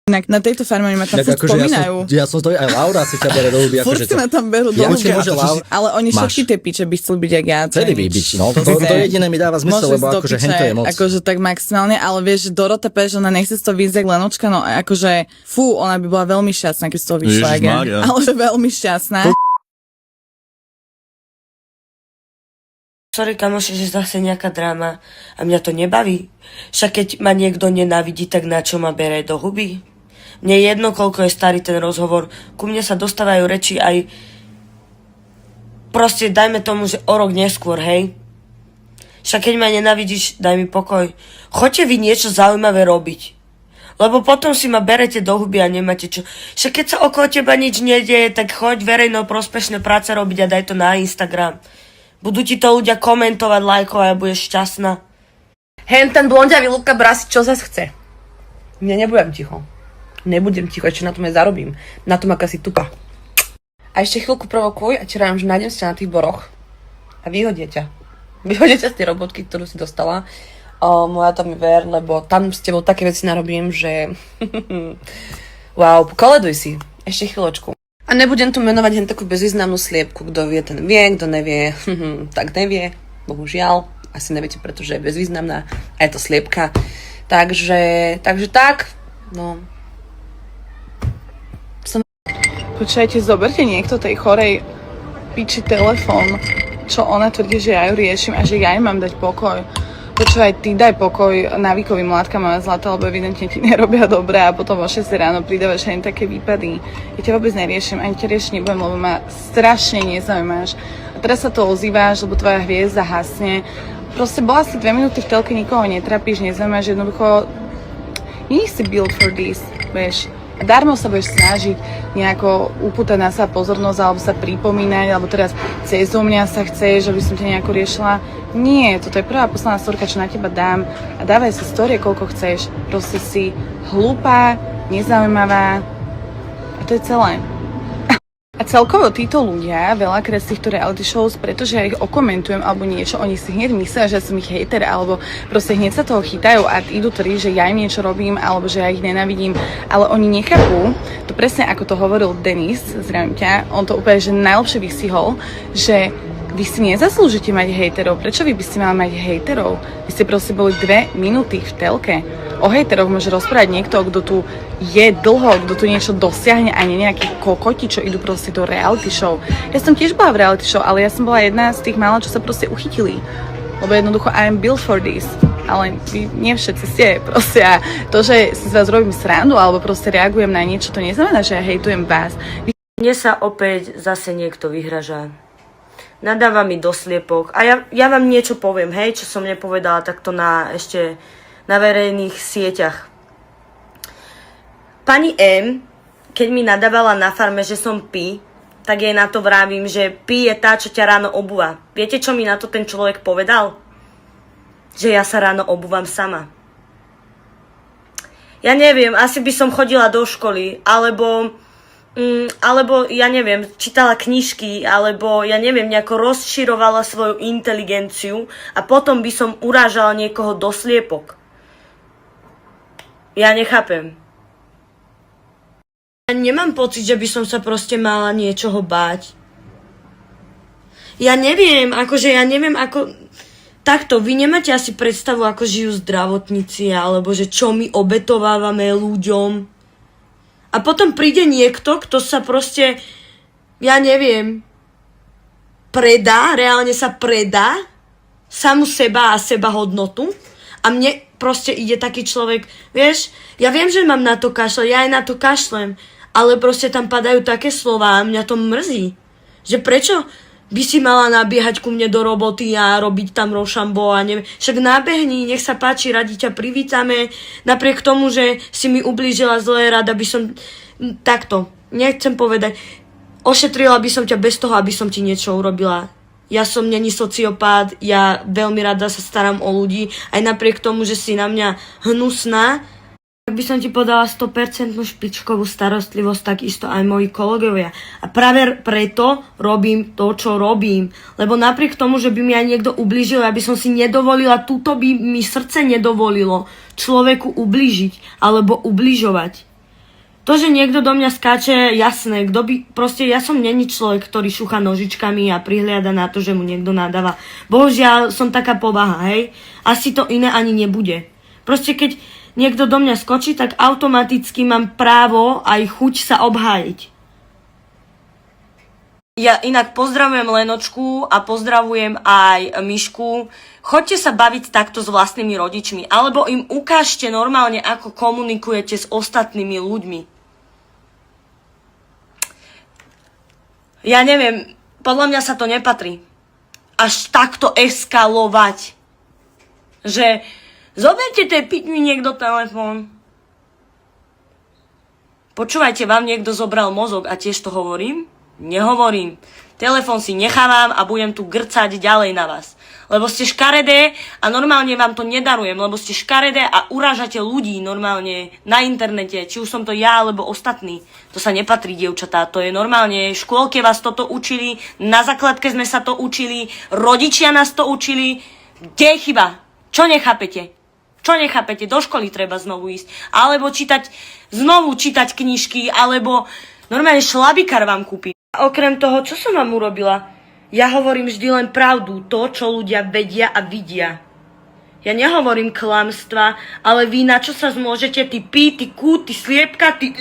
Na tejto farme ma tam Tak furt akože spomínajú. ja som to, aj Laura si ťa bere do huby. Furt si ma tam berú do Ja huby. určite môže Laura. Ale oni Máš. všetky tie piče by chceli byť jak ja. Chceli by byť, no. To jediné mi dáva zmysel, Môžeš lebo do akože piče, hento je moc. akože tak maximálne, ale vieš, že Dorota pé, že ona nechce z toho vyjsť jak Lenočka, no akože fú, ona by bola veľmi šťastná, keď z toho vyšla. Ježišmária. Ale že veľmi šťastná. Sorry, kamoši, že zase nejaká dráma a mňa to nebaví. Však keď ma niekto nenávidí, tak na čo ma bere do huby? Mne je jedno, koľko je starý ten rozhovor. Ku mne sa dostávajú reči aj proste dajme tomu, že o rok neskôr, hej? Však keď ma nenávidíš, daj mi pokoj. Choďte vy niečo zaujímavé robiť. Lebo potom si ma berete do huby a nemáte čo. Však keď sa okolo teba nič nedieje, tak choď verejno prospešné práce robiť a daj to na Instagram. Budú ti to ľudia komentovať, lajkovať a budeš šťastná. Hen ten blondiavý Luka Brasi, čo zase chce? Mne nebudem ticho. Nebudem ticho, ešte na tom aj zarobím. Na tom, aká si tupa. A ešte chvíľku provokuj a čerám, že nájdem si ťa na tých boroch a vyhodia ťa. Vyhodia ťa z tej robotky, ktorú si dostala. Moja to mi ver, lebo tam s tebou také veci narobím, že... Wow, koleduj si. Ešte chvíľočku. A nebudem tu menovať hen takú bezvýznamnú sliepku, kto vie, ten vie, kto nevie, tak nevie, bohužiaľ, asi neviete, pretože je bezvýznamná a je to sliepka. Takže tak, no. Počujete, zoberte niekto tej chorej piči telefón, čo ona tvrdí, že ja ju riešim a že ja im mám dať pokoj. Počúvaj, ty daj pokoj návykovým látkam a zlata, lebo evidentne ti nerobia dobre a potom o 6 ráno pridávaš aj také výpady. Ja ťa vôbec neriešim, ani ťa riešiť nebudem, lebo ma strašne nezaujímaš. A teraz sa to ozývaš, lebo tvoja hviezda hasne. Proste bola si 2 minúty v telke, nikoho netrapíš, nezaujímaš, jednoducho nie si built for this, vieš. A darmo sa budeš snažiť nejako upútať na sa pozornosť alebo sa pripomínať, alebo teraz cez mňa sa chceš, aby som ťa nejako riešila. Nie, toto je prvá posledná storka, čo na teba dám a dávaj si storie, koľko chceš. Proste si hlúpa, nezaujímavá a to je celé. A celkovo títo ľudia, veľakrát z týchto reality shows, pretože ja ich okomentujem alebo niečo, oni si hneď myslia, že ja som ich hejter, alebo proste hneď sa toho chytajú a idú tvrdiť, že ja im niečo robím, alebo že ja ich nenávidím, ale oni nechápu, to presne ako to hovoril Denis, zdravím ťa, on to úplne že najlepšie vystihol, že vy si nezaslúžite mať hejterov. Prečo vy by ste mali mať hejterov? Vy ste proste boli 2 minúty v telke. O hejteroch môže rozprávať niekto, kto tu je dlho, kto tu niečo dosiahne a nie nejakí kokoti, čo idú proste do reality show. Ja som tiež bola v reality show, ale ja som bola jedna z tých mála, čo sa proste uchytili. Lebo jednoducho I'm built for this. Ale vy nie všetci ste proste a to, že si z vás robím srandu alebo proste reagujem na niečo, to neznamená, že ja hejtujem vás. Mne sa opäť zase niekto vyhražá. Nadáva mi do sliepok. A ja vám niečo poviem, hej, čo som nepovedala takto ešte na verejných sieťach. Pani M, keď mi nadávala na farme, že som pi, tak jej na to vravím, že pi je tá, čo ťa ráno obúva. Viete, čo mi na to ten človek povedal? Že ja sa ráno obúvam sama. Ja neviem, asi by som chodila do školy, alebo ja neviem, čítala knižky, alebo ja neviem, nejako rozširovala svoju inteligenciu a potom by som urážala niekoho do sliepok. Ja nechápem. Ja nemám pocit, že by som sa proste mala niečoho báť. Ja neviem, ako... Takto, vy nemáte asi predstavu, ako žijú zdravotníci, alebo že čo my obetovávame ľuďom. A potom príde niekto, kto sa proste, ja neviem, reálne sa predá samu seba a seba hodnotu. A mne proste ide taký človek, vieš, ja viem, že mám na to kašľať, ja aj na to kašlem, ale proste tam padajú také slová a mňa to mrzí. Že prečo by si mala nabiehať ku mne do roboty a robiť tam rošambo a neviem. Však nábehni, nech sa páči, radi ťa privítame. Napriek tomu, že si mi ublížila zle, rada by som... Takto, nechcem povedať. Ošetrila by som ťa bez toho, aby som ti niečo urobila. Ja som není sociopát, ja veľmi rada sa starám o ľudí. Aj napriek tomu, že si na mňa hnusná, tak by som ti podala 100% špičkovú starostlivosť, takisto aj moji kolegovia. A práve preto robím to, čo robím. Lebo napriek tomu, že by mi aj niekto ublížil, aby som si nedovolila, túto by mi srdce nedovolilo človeku ublížiť alebo ubližovať. To, že niekto do mňa skáče, jasné, proste ja som není človek, ktorý šúcha nožičkami a prihliada na to, že mu niekto nadáva. Bohužiaľ, som taká povaha, hej. Asi to iné ani nebude. Proste keď niekto do mňa skočí, tak automaticky mám právo aj chuť sa obhájiť. Ja inak pozdravujem Lenočku a pozdravujem aj Mišku. Choďte sa baviť takto s vlastnými rodičmi, alebo im ukážte normálne, ako komunikujete s ostatnými ľuďmi. Ja neviem, podľa mňa sa to nepatrí. Až takto eskalovať. Že zoberte tej piťmi niekto telefón. Počúvajte, vám niekto zobral mozog a tiež to hovorím? Nehovorím. Telefón si nechávam a budem tu grcať ďalej na vás. Lebo ste škaredé a normálne vám to nedarujem, lebo ste škaredé a urážate ľudí normálne na internete, či už som to ja alebo ostatní. To sa nepatrí, dievčatá, to je normálne, v škôlke vás toto učili, na základke sme sa to učili, rodičia nás to učili. Kde je chyba? Čo nechápete? Čo nechápete? Do školy treba znovu ísť. Alebo znovu čítať knižky, alebo normálne šlabikár vám kúpi. Okrem toho, čo som vám urobila? Ja hovorím vždy len pravdu, to, čo ľudia vedia a vidia. Ja nehovorím klamstva, ale vy na čo sa zmôžete, ty pí, ty kú, ty sliepka, ty